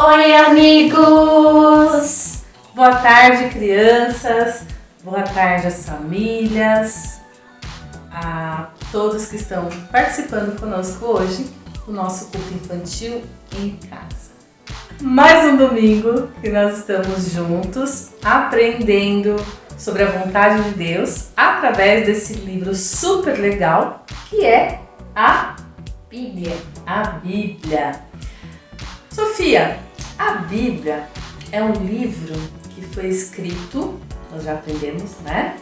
Oi, amigos! Boa tarde, crianças. Boa tarde às famílias, a todos que estão participando conosco hoje do nosso culto infantil em casa. Mais um domingo que nós estamos juntos aprendendo sobre a vontade de Deus através desse livro super legal que é a Bíblia. A Bíblia. Sofia, a Bíblia é um livro que foi escrito, nós já aprendemos, né?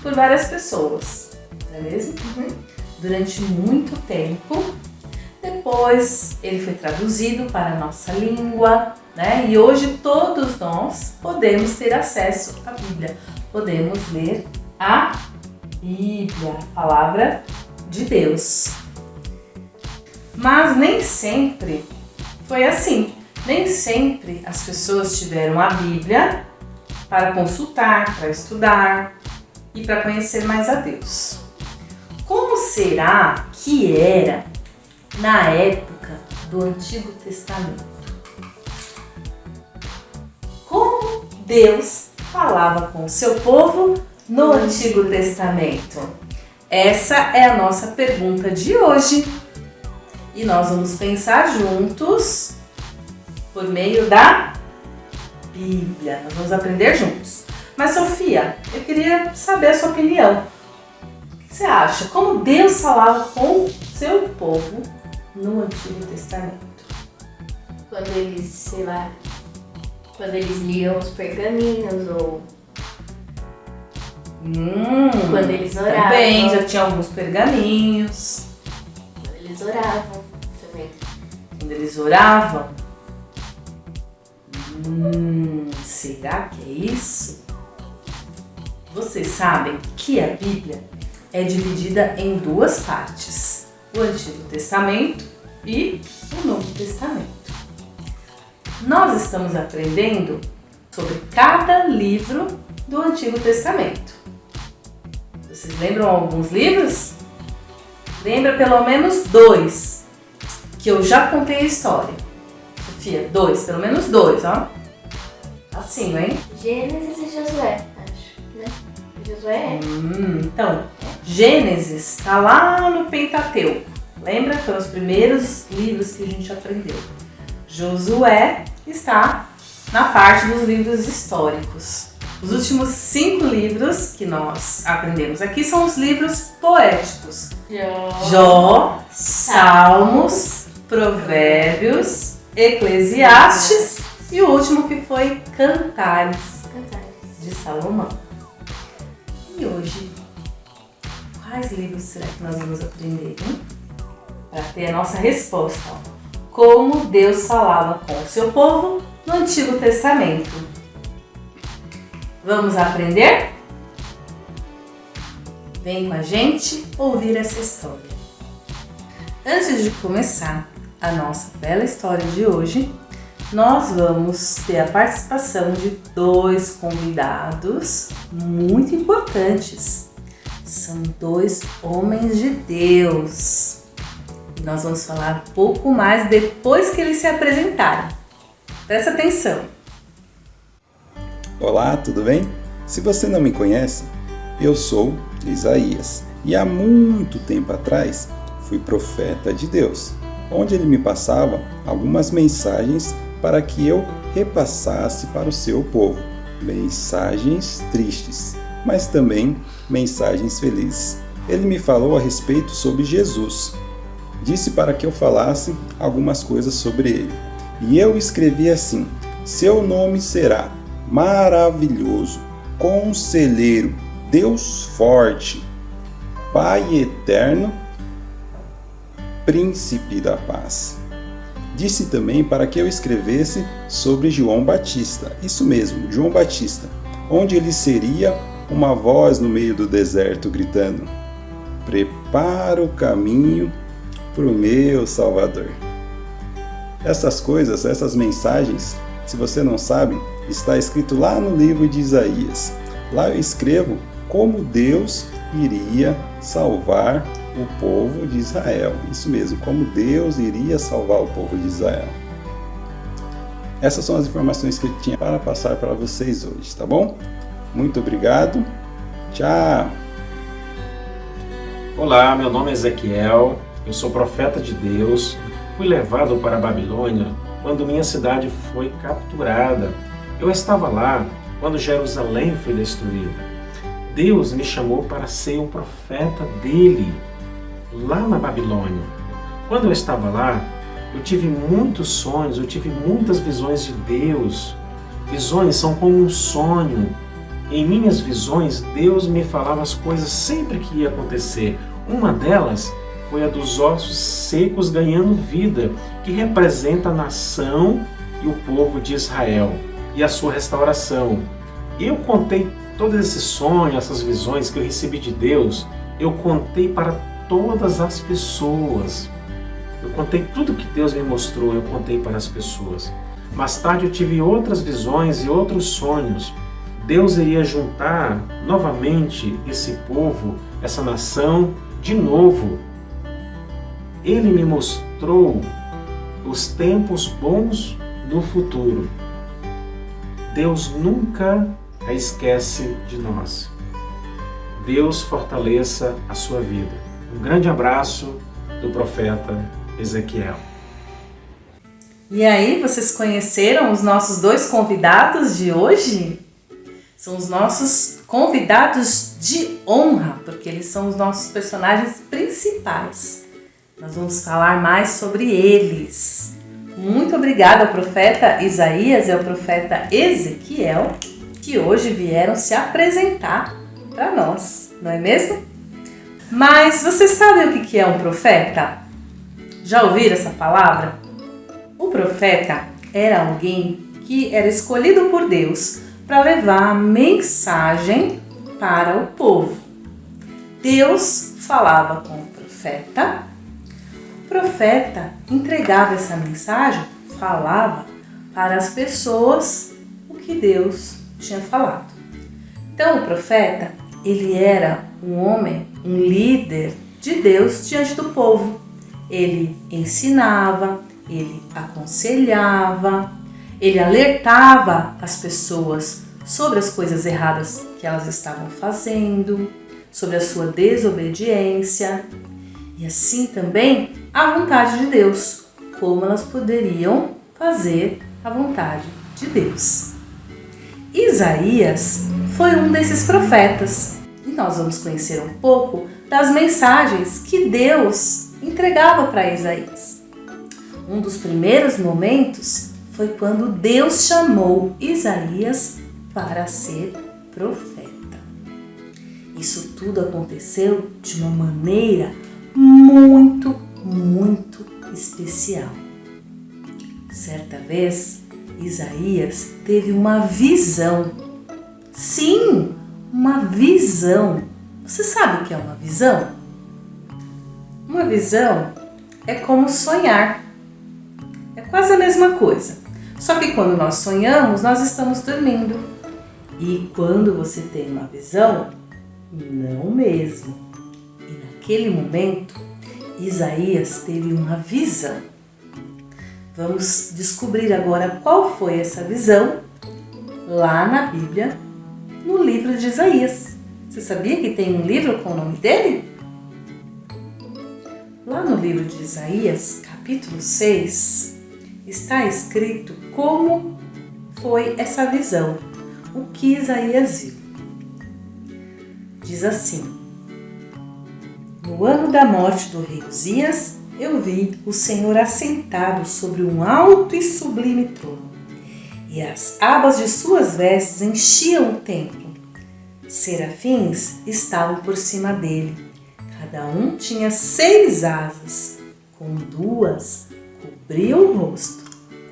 Por várias pessoas, não é mesmo? Durante muito tempo. Depois ele foi traduzido para a nossa língua, né? E hoje todos nós podemos ter acesso à Bíblia. Podemos ler a Bíblia, a palavra de Deus. Mas nem sempre foi assim. Nem sempre as pessoas tiveram a Bíblia para consultar, para estudar e para conhecer mais a Deus. Como será que era na época do Antigo Testamento? Como Deus falava com o seu povo no Antigo Testamento? Essa é a nossa pergunta de hoje. E nós vamos pensar juntos por meio da Bíblia. Nós vamos aprender juntos. Mas, Sofia, eu queria saber a sua opinião. O que você acha? Como Deus falava com o seu povo no Antigo Testamento? Quando eles liam os pergaminhos ou quando eles oravam. Também, já tinha alguns pergaminhos. Quando eles oravam também. Quando eles oravam? Será que é isso? Vocês sabem que a Bíblia é dividida em duas partes. O Antigo Testamento e o Novo Testamento. Nós estamos aprendendo sobre cada livro do Antigo Testamento. Vocês lembram alguns livros? Lembra pelo menos 2, que eu já contei a história. Sofia, 2, pelo menos 2, ó. Assim, hein? Gênesis e Josué, acho, né? Josué Então, Gênesis está lá no Pentateuco. Lembra? Foram os primeiros livros que a gente aprendeu. Josué está na parte dos livros históricos. Os últimos 5 livros que nós aprendemos aqui são os livros poéticos. Jó, Salmos, Provérbios, Eclesiastes e o último que foi Cantares de Salomão. E hoje, quais livros será que nós vamos aprender, hein? Para ter a nossa resposta. Ó. Como Deus falava com o seu povo no Antigo Testamento. Vamos aprender? Vem com a gente ouvir essa história. Antes de começar a nossa bela história de hoje, nós vamos ter a participação de 2 convidados muito importantes. São 2 homens de Deus. E nós vamos falar um pouco mais depois que eles se apresentarem. Presta atenção. Olá, tudo bem? Se você não me conhece, eu sou Isaías e há muito tempo atrás fui profeta de Deus, onde ele me passava algumas mensagens para que eu repassasse para o seu povo. Mensagens tristes, mas também mensagens felizes. Ele me falou a respeito sobre Jesus. Disse para que eu falasse algumas coisas sobre ele. E eu escrevi assim: seu nome será Maravilhoso, Conselheiro, Deus Forte, Pai Eterno, Príncipe da Paz. Disse também para que eu escrevesse sobre João Batista, isso mesmo, João Batista, onde ele seria uma voz no meio do deserto gritando: prepara o caminho para o meu Salvador. Essas coisas, essas mensagens, se você não sabe, está escrito lá no livro de Isaías. Lá eu escrevo como Deus iria salvar o povo de Israel. Isso mesmo, como Deus iria salvar o povo de Israel. Essas são as informações que eu tinha para passar para vocês hoje, tá bom? Muito obrigado. Tchau! Olá, meu nome é Ezequiel, eu sou profeta de Deus. Fui levado para a Babilônia quando minha cidade foi capturada. Eu estava lá quando Jerusalém foi destruída. Deus me chamou para ser um profeta dele, lá na Babilônia. Quando eu estava lá, eu tive muitos sonhos, eu tive muitas visões de Deus. Visões são como um sonho. Em minhas visões, Deus me falava as coisas sempre que ia acontecer. Uma delas foi a dos ossos secos ganhando vida, que representa a nação e o povo de Israel e a sua restauração. Eu contei todos esses sonhos, essas visões que eu recebi de Deus, eu contei para todas as pessoas. Eu contei tudo que Deus me mostrou, eu contei para as pessoas. Mais tarde eu tive outras visões e outros sonhos. Deus iria juntar novamente esse povo, essa nação, de novo. Ele me mostrou os tempos bons no futuro. Deus nunca esquece de nós. Deus fortaleça a sua vida. Um grande abraço do profeta Ezequiel. E aí, vocês conheceram os nossos dois convidados de hoje? São os nossos convidados de honra, porque eles são os nossos personagens principais. Nós vamos falar mais sobre eles. Muito obrigada ao profeta Isaías e ao profeta Ezequiel, que hoje vieram se apresentar para nós, não é mesmo? Mas vocês sabem o que é um profeta? Já ouviram essa palavra? O profeta era alguém que era escolhido por Deus para levar a mensagem para o povo. Deus falava com o profeta entregava essa mensagem, falava para as pessoas o que Deus tinha falado. Então o profeta, ele era um homem, um líder de Deus diante do povo. Ele ensinava, ele aconselhava, ele alertava as pessoas sobre as coisas erradas que elas estavam fazendo, sobre a sua desobediência e assim também a vontade de Deus, como elas poderiam fazer a vontade de Deus. Isaías foi um desses profetas e nós vamos conhecer um pouco das mensagens que Deus entregava para Isaías. Um dos primeiros momentos foi quando Deus chamou Isaías para ser profeta. Isso tudo aconteceu de uma maneira muito especial. Certa vez, Isaías teve uma visão. Sim, uma visão. Você sabe o que é uma visão? Uma visão é como sonhar. É quase a mesma coisa. Só que quando nós sonhamos, nós estamos dormindo. E quando você tem uma visão, não mesmo. E naquele momento, Isaías teve uma visão. Vamos descobrir agora qual foi essa visão lá na Bíblia, no livro de Isaías. Você sabia que tem um livro com o nome dele? Lá no livro de Isaías, capítulo 6, está escrito como foi essa visão, o que Isaías viu. Diz assim: no ano da morte do rei Uzias, eu vi o Senhor assentado sobre um alto e sublime trono, e as abas de suas vestes enchiam o templo. Serafins estavam por cima dele, cada um tinha 6 asas, com 2 cobriam o rosto,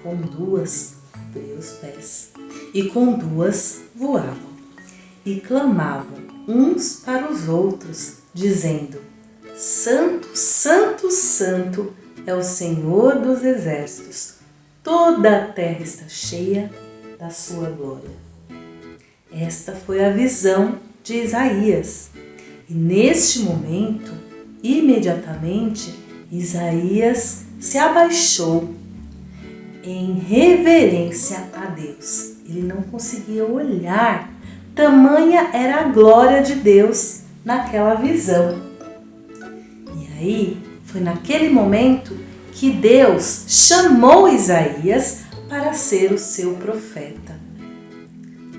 com 2 cobriam os pés, e com 2 voavam, e clamavam uns para os outros, dizendo: Santo, Santo, Santo é o Senhor dos exércitos, toda a terra está cheia da sua glória. Esta foi a visão de Isaías. E neste momento, imediatamente, Isaías se abaixou. em reverência a Deus. Ele não conseguia olhar, tamanha era a glória de Deus naquela visão. E aí, foi naquele momento que Deus chamou Isaías para ser o seu profeta.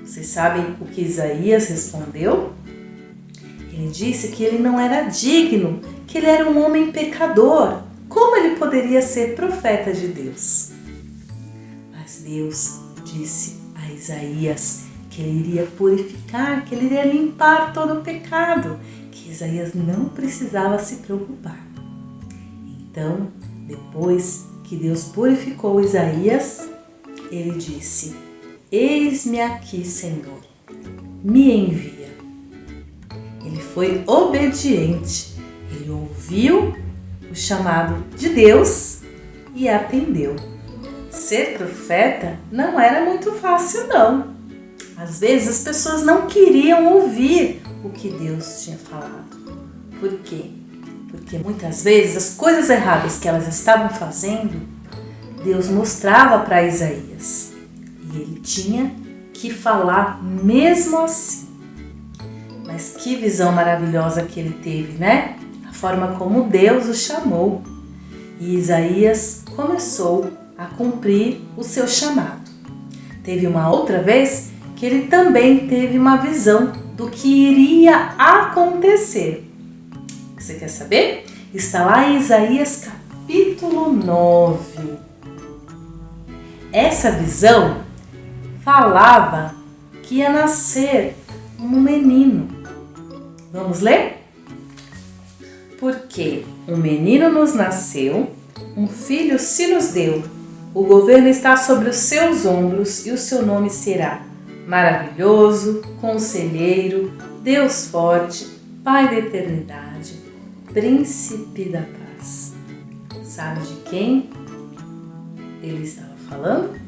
Vocês sabem o que Isaías respondeu? Ele disse que ele não era digno, que ele era um homem pecador. Como ele poderia ser profeta de Deus? Mas Deus disse a Isaías que ele iria purificar, que ele iria limpar todo o pecado, que Isaías não precisava se preocupar. Então, depois que Deus purificou Isaías, ele disse: eis-me aqui, Senhor, me envia. Ele foi obediente, ele ouviu o chamado de Deus e atendeu. Ser profeta não era muito fácil, não. Às vezes as pessoas não queriam ouvir o que Deus tinha falado. Por quê? Porque muitas vezes as coisas erradas que elas estavam fazendo, Deus mostrava para Isaías. E ele tinha que falar mesmo assim. Mas que visão maravilhosa que ele teve, né? A forma como Deus o chamou. E Isaías começou a cumprir o seu chamado. Teve uma outra vez que ele também teve uma visão do que iria acontecer. Você quer saber? Está lá em Isaías capítulo 9. Essa visão falava que ia nascer um menino. Vamos ler? Porque um menino nos nasceu, um filho se nos deu. O governo está sobre os seus ombros e o seu nome será Maravilhoso, Conselheiro, Deus Forte, Pai da Eternidade, Príncipe da Paz. Sabe de quem ele estava falando?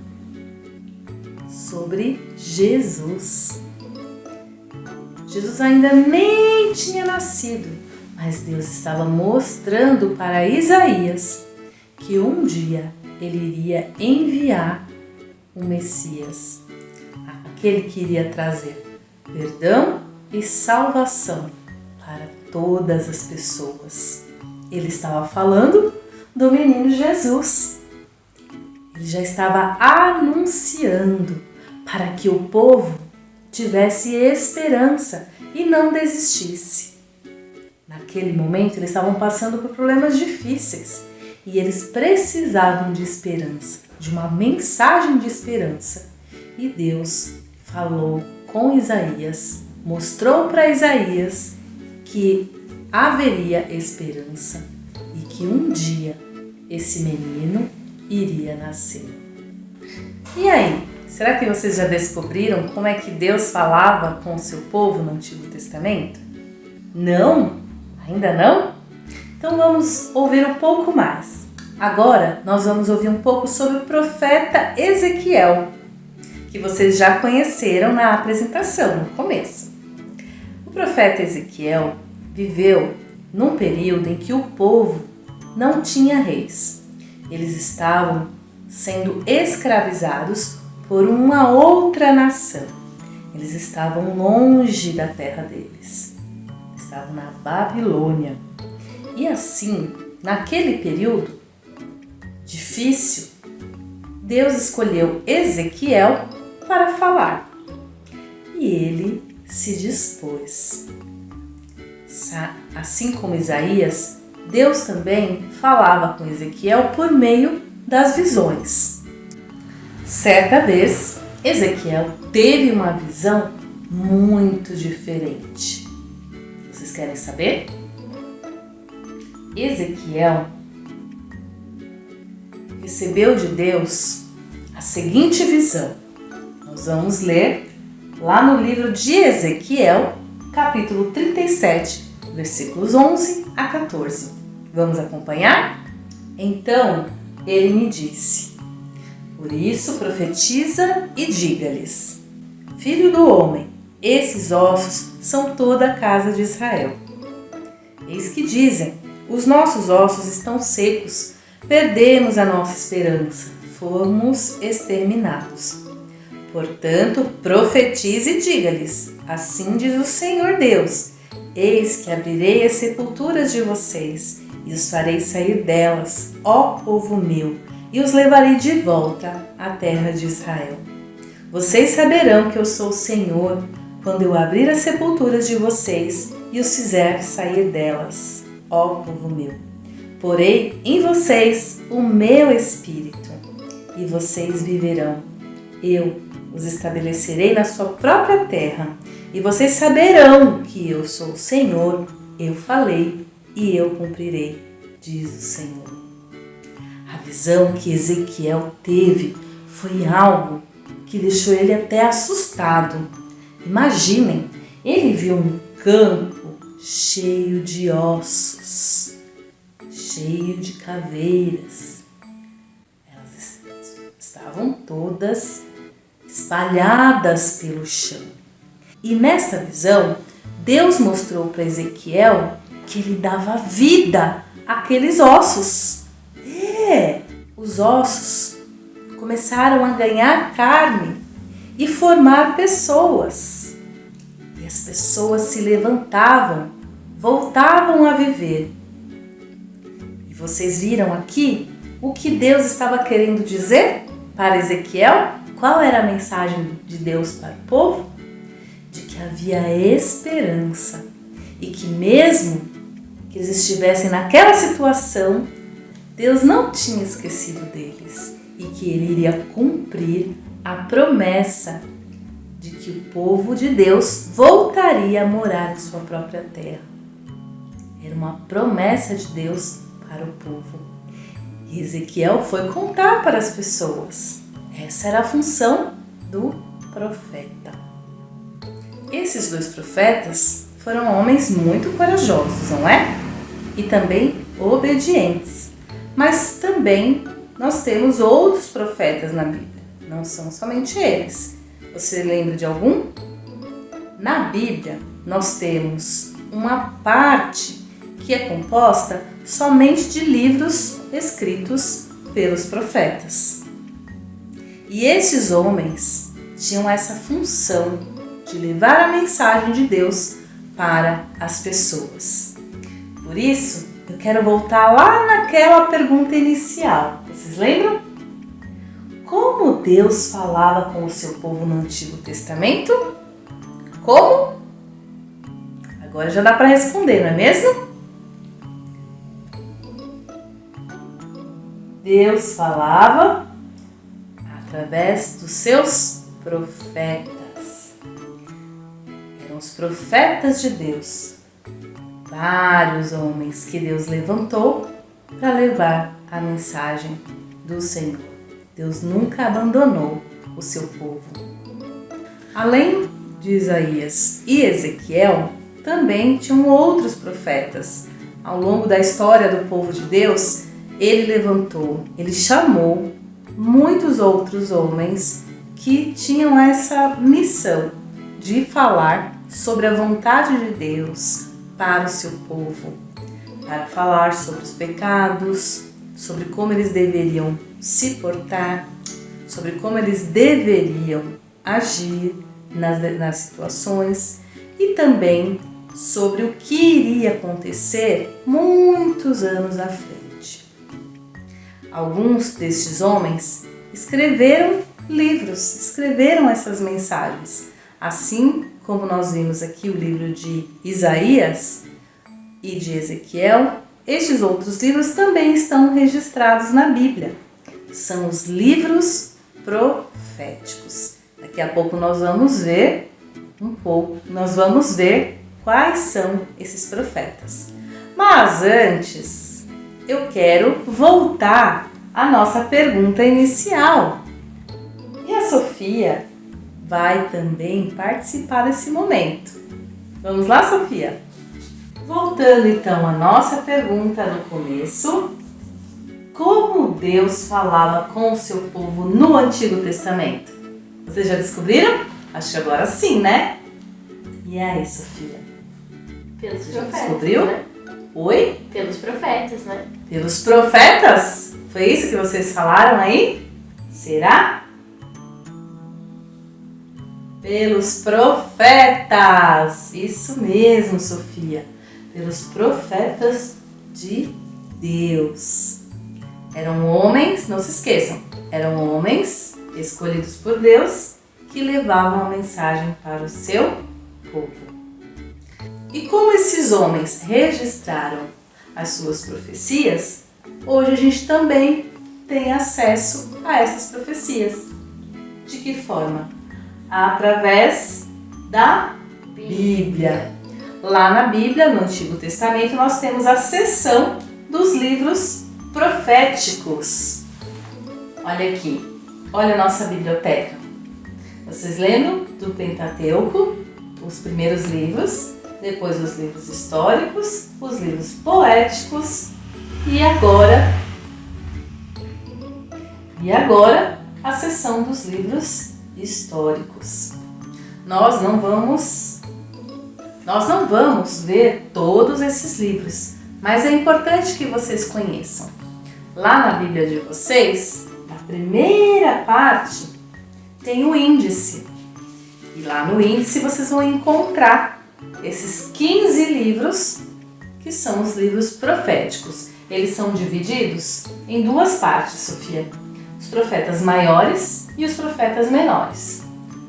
Sobre Jesus. Jesus ainda nem tinha nascido, mas Deus estava mostrando para Isaías que um dia ele iria enviar o Messias, aquele que iria trazer perdão e salvação para todas as pessoas. Ele estava falando do menino Jesus. Ele já estava anunciando para que o povo tivesse esperança e não desistisse. Naquele momento eles estavam passando por problemas difíceis e eles precisavam de esperança, de uma mensagem de esperança. E Deus falou com Isaías, mostrou para Isaías que haveria esperança e que um dia esse menino iria nascer. E aí, será que vocês já descobriram como é que Deus falava com o seu povo no Antigo Testamento? Não? Ainda não? Então vamos ouvir um pouco mais. Agora nós vamos ouvir um pouco sobre o profeta Ezequiel, que vocês já conheceram na apresentação, no começo. O profeta Ezequiel viveu num período em que o povo não tinha reis. Eles estavam sendo escravizados por uma outra nação. Eles estavam longe da terra deles. Estavam na Babilônia. E assim, naquele período difícil, Deus escolheu Ezequiel para falar. E ele se dispôs. Assim como Isaías, Deus também falava com Ezequiel por meio das visões. Certa vez, Ezequiel teve uma visão muito diferente. Vocês querem saber? Ezequiel recebeu de Deus a seguinte visão. Nós vamos ler lá no livro de Ezequiel, capítulo 37, versículos 11 a 14. Vamos acompanhar? Então ele me disse: por isso profetiza e diga-lhes: Filho do homem, esses ossos são toda a casa de Israel. Eis que dizem: os nossos ossos estão secos, perdemos a nossa esperança, fomos exterminados. Portanto, profetize e diga-lhes: assim diz o Senhor Deus, eis que abrirei as sepulturas de vocês e os farei sair delas, ó povo meu, e os levarei de volta à terra de Israel. Vocês saberão que eu sou o Senhor quando eu abrir as sepulturas de vocês e os fizer sair delas, ó povo meu. Porei em vocês o meu espírito e vocês viverão. Eu os estabelecerei na sua própria terra e vocês saberão que eu sou o Senhor, eu falei e eu cumprirei, diz o Senhor. A visão que Ezequiel teve foi algo que deixou ele até assustado. Imaginem, ele viu um campo cheio de ossos, cheio de caveiras. Elas estavam todas espalhadas pelo chão. E nessa visão, Deus mostrou para Ezequiel que ele dava vida àqueles ossos. Os ossos começaram a ganhar carne e formar pessoas. E as pessoas se levantavam, voltavam a viver. E vocês viram aqui o que Deus estava querendo dizer para Ezequiel? Qual era a mensagem de Deus para o povo? De que havia esperança e que mesmo que eles estivessem naquela situação, Deus não tinha esquecido deles e que Ele iria cumprir a promessa de que o povo de Deus voltaria a morar em sua própria terra. Era uma promessa de Deus para o povo. E Ezequiel foi contar para as pessoas. Essa era a função do profeta. Esses dois profetas foram homens muito corajosos, não é? E também obedientes. Mas também nós temos outros profetas na Bíblia. Não são somente eles. Você lembra de algum? Na Bíblia, nós temos uma parte que é composta somente de livros escritos pelos profetas. E esses homens tinham essa função de levar a mensagem de Deus para as pessoas. Por isso, eu quero voltar lá naquela pergunta inicial. Vocês lembram? Como Deus falava com o seu povo no Antigo Testamento? Como? Agora já dá para responder, não é mesmo? Deus falava através dos seus profetas. Eram os profetas de Deus. Vários homens que Deus levantou para levar a mensagem do Senhor. Deus nunca abandonou o seu povo. Além de Isaías e Ezequiel, também tinham outros profetas. Ao longo da história do povo de Deus, ele chamou muitos outros homens que tinham essa missão de falar sobre a vontade de Deus para o seu povo, para falar sobre os pecados, sobre como eles deveriam se portar, sobre como eles deveriam agir nas situações e também sobre o que iria acontecer muitos anos à frente. Alguns destes homens escreveram livros, escreveram essas mensagens, assim como nós vimos aqui o livro de Isaías e de Ezequiel. Estes outros livros também estão registrados na Bíblia. São os livros proféticos. Daqui a pouco nós vamos ver quais são esses profetas. Mas antes, eu quero voltar à nossa pergunta inicial. E a Sofia vai também participar desse momento. Vamos lá, Sofia? Voltando então à nossa pergunta no começo, como Deus falava com o seu povo no Antigo Testamento? Vocês já descobriram? Acho que agora sim, né? E aí, Sofia? Pelos Você já profetas, descobriu? né? Oi? Pelos profetas, né? Pelos profetas? Foi isso que vocês falaram aí? Será? Pelos profetas. Isso mesmo, Sofia. Pelos profetas de Deus. Eram homens, não se esqueçam, eram homens escolhidos por Deus que levavam a mensagem para o seu povo. E como esses homens registraram as suas profecias, hoje a gente também tem acesso a essas profecias. De que forma? Através da Bíblia. Lá na Bíblia, no Antigo Testamento, nós temos a seção dos livros proféticos. Olha aqui, olha a nossa biblioteca. Vocês lembram do Pentateuco, os primeiros livros, depois os livros históricos, os livros poéticos e agora a seção dos livros históricos. Nós não vamos ver todos esses livros, mas é importante que vocês conheçam. Lá na Bíblia de vocês, na primeira parte, tem o índice. E lá no índice vocês vão encontrar esses 15 livros, que são os livros proféticos. Eles são divididos em duas partes, Sofia. Os profetas maiores e os profetas menores.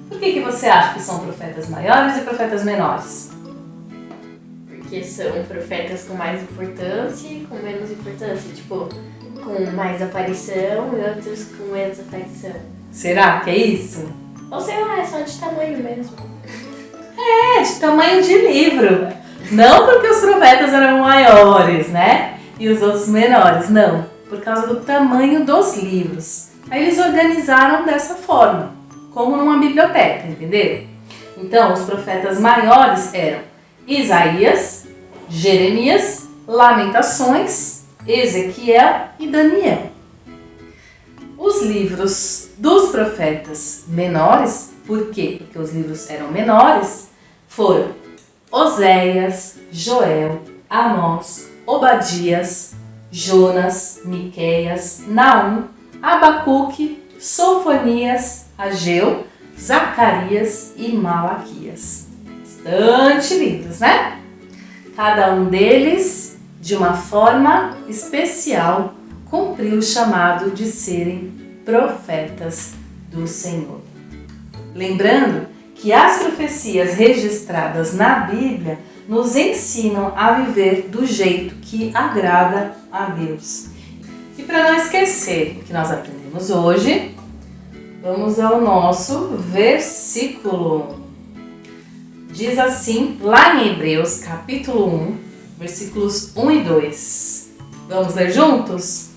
Por que você acha que são profetas maiores e profetas menores? Porque são profetas com mais importância e com menos importância. Tipo, com mais aparição e outros com menos aparição. Será que é isso? Ou sei lá, é só de tamanho mesmo. É, de tamanho de livro. Não porque os profetas eram maiores, né? E os outros menores, não. Por causa do tamanho dos livros. Aí eles organizaram dessa forma, como numa biblioteca, entenderam? Então, os profetas maiores eram Isaías, Jeremias, Lamentações, Ezequiel e Daniel. Os livros dos profetas menores, por quê? Porque os livros eram menores, foram Oséias, Joel, Amós, Obadias, Jonas, Miqueias, Naum, Abacuque, Sofonias, Ageu, Zacarias e Malaquias. Bastante livros, né? Cada um deles, de uma forma especial, cumpriu o chamado de serem profetas do Senhor. Lembrando que as profecias registradas na Bíblia nos ensinam a viver do jeito que agrada a Deus. E para não esquecer o que nós aprendemos hoje, vamos ao nosso versículo. Diz assim, lá em Hebreus, capítulo 1, versículos 1 e 2. Vamos ler juntos?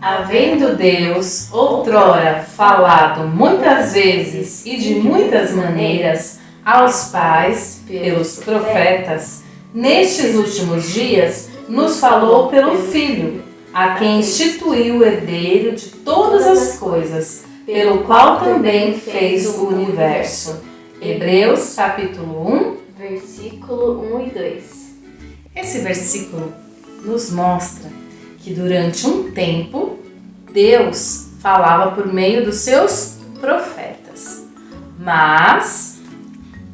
Havendo Deus outrora falado muitas vezes e de muitas maneiras aos pais pelos profetas, nestes últimos dias nos falou pelo Filho, a quem instituiu o herdeiro de todas as coisas, pelo qual também fez o universo. Hebreus capítulo 1, versículo 1 e 2. Esse versículo nos mostra que durante um tempo Deus falava por meio dos seus profetas, mas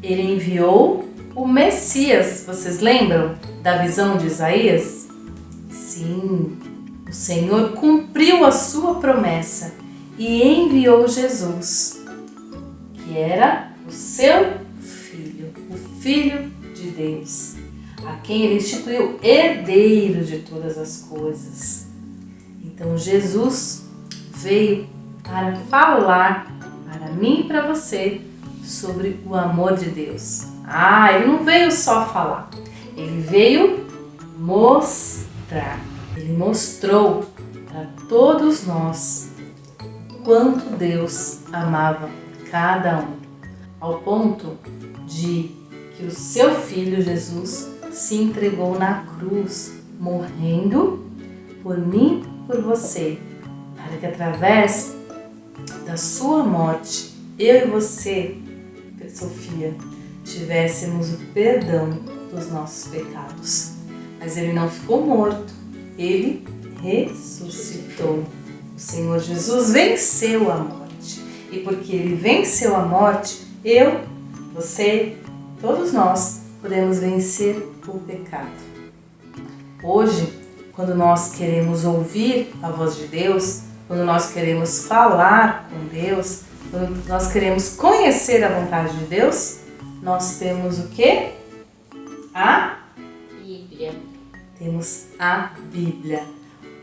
Ele enviou o Messias. Vocês lembram da visão de Isaías? Sim, o Senhor cumpriu a sua promessa e enviou Jesus, que era o seu Filho, o Filho de Deus, a quem Ele instituiu herdeiro de todas as coisas. Então Jesus veio para falar para mim e para você sobre o amor de Deus. Ele não veio só falar, Ele veio mostrar. Ele mostrou para todos nós quanto Deus amava cada um, ao ponto de que o seu Filho Jesus se entregou na cruz, morrendo por mim e por você, para que através da sua morte, eu e você, Sofia, tivéssemos o perdão dos nossos pecados. Mas Ele não ficou morto, Ele ressuscitou. O Senhor Jesus venceu a morte. E porque Ele venceu a morte, eu, você, todos nós podemos vencer o pecado. Hoje, quando nós queremos ouvir a voz de Deus, quando nós queremos falar com Deus, quando nós queremos conhecer a vontade de Deus, nós temos o quê? A Bíblia. Temos a Bíblia,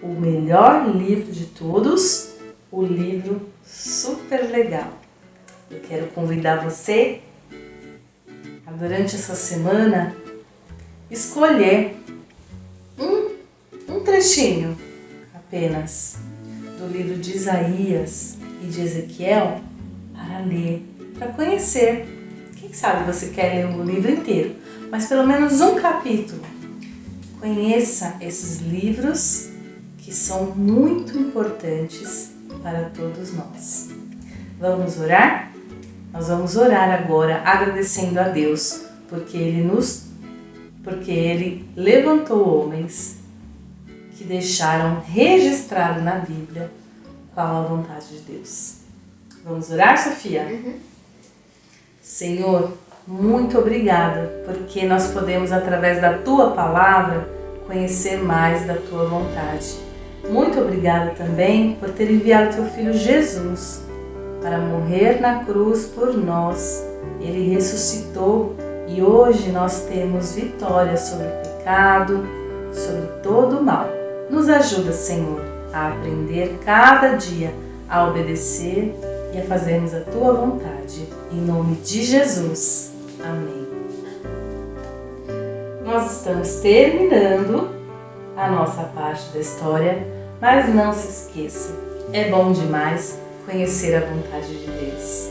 o melhor livro de todos, o livro super legal. Eu quero convidar você a, durante essa semana, escolher um trechinho apenas do livro de Isaías e de Ezequiel para ler, para conhecer. Quem sabe você quer ler o livro inteiro, mas pelo menos um capítulo. Conheça esses livros que são muito importantes para todos nós. Vamos orar? Nós vamos orar agora agradecendo a Deus porque Ele levantou homens que deixaram registrado na Bíblia qual a vontade de Deus. Vamos orar, Sofia? Senhor, muito obrigada, porque nós podemos, através da Tua Palavra, conhecer mais da Tua vontade. Muito obrigada também por ter enviado Teu Filho Jesus para morrer na cruz por nós. Ele ressuscitou e hoje nós temos vitória sobre o pecado, sobre todo o mal. Nos ajuda, Senhor, a aprender cada dia a obedecer e a fazermos a Tua vontade. Em nome de Jesus. Amém. Nós estamos terminando a nossa parte da história, mas não se esqueça, é bom demais conhecer a vontade de Deus.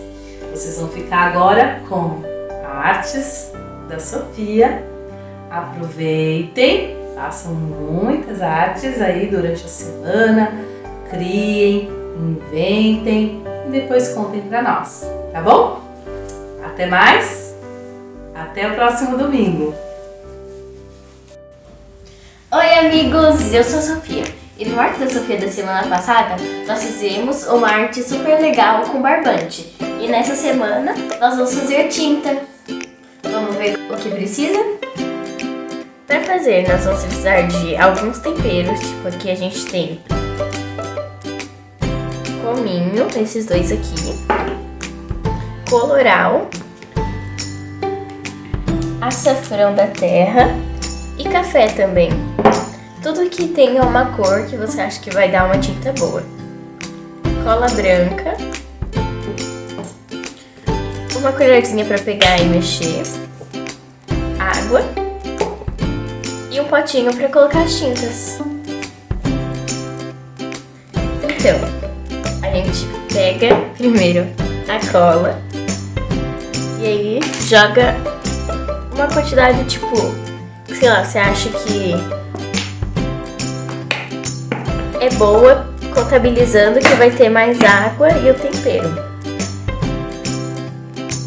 Vocês vão ficar agora com artes da Sofia. Aproveitem, façam muitas artes aí durante a semana, criem, inventem e depois contem para nós, tá bom? Até mais, até o próximo domingo. Oi amigos, eu sou a Sofia e no Arte da Sofia da semana passada nós fizemos uma arte super legal com barbante e nessa semana nós vamos fazer tinta. Vamos ver o que precisa? Para fazer nós vamos precisar de alguns temperos, tipo aqui a gente tem cominho, esses dois aqui, coloral, açafrão da terra e café também. Tudo que tenha uma cor que você acha que vai dar uma tinta boa. Cola branca, uma colherzinha para pegar e mexer, água e um potinho para colocar as tintas. Então, a gente pega primeiro a cola e aí joga uma quantidade tipo, sei lá, você acha que é boa, contabilizando que vai ter mais água e o tempero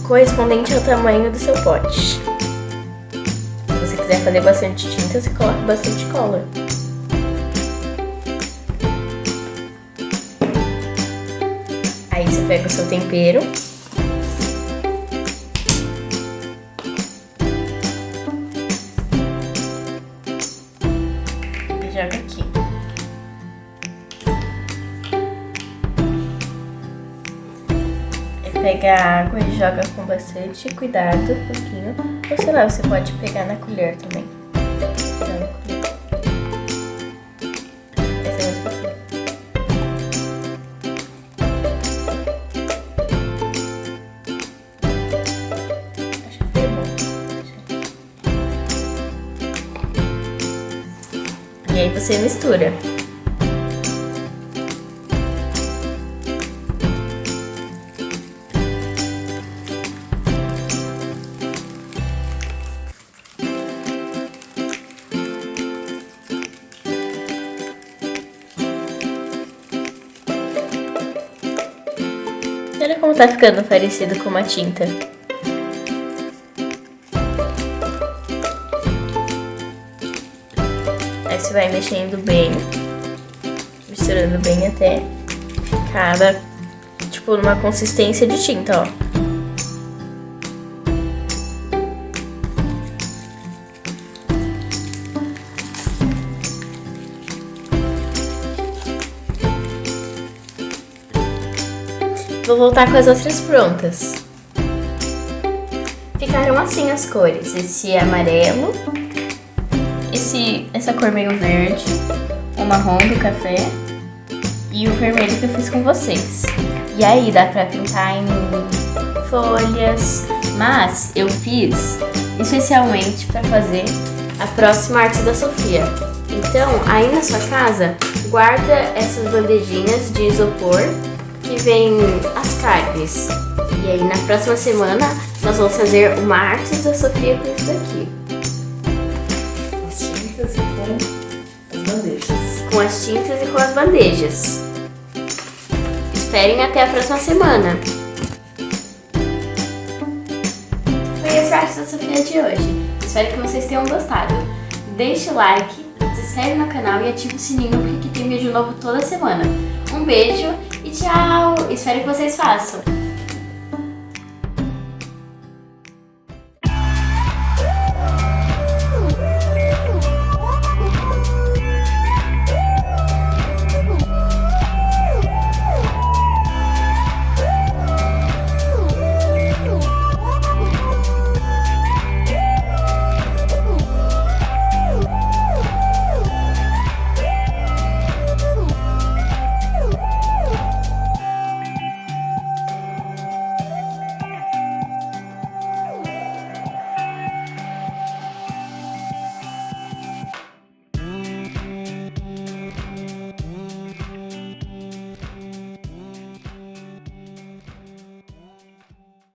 correspondente ao tamanho do seu pote. Se você quiser fazer bastante tinta, você coloca bastante cola. Aí você pega o seu tempero e joga aqui. Pega a água e joga com bastante cuidado, um pouquinho. Ou sei lá, você pode pegar na colher também. Essa é mais pouquinho. Acho que foi bom. E aí você mistura. Olha como tá ficando parecido com uma tinta. Aí você vai mexendo bem, misturando bem até aplicada, tipo, numa consistência de tinta, ó. Vou voltar com as outras prontas. Ficaram assim as cores. Esse é amarelo, essa cor meio verde, o marrom do café e o vermelho que eu fiz com vocês. E aí dá pra pintar em folhas, mas eu fiz especialmente pra fazer a próxima arte da Sofia. Então, aí na sua casa, guarda essas bandejinhas de isopor que vem as carnes. E aí na próxima semana nós vamos fazer uma arte da Sofia com isso daqui. As tintas e com as bandejas. Com as tintas e com as bandejas. Esperem até a próxima semana. Foi essa a arte da Sofia de hoje. Espero que vocês tenham gostado. Deixe o like, se inscreve no canal e ative o sininho porque aqui tem vídeo novo toda semana. Um beijo e tchau! Espero que vocês façam!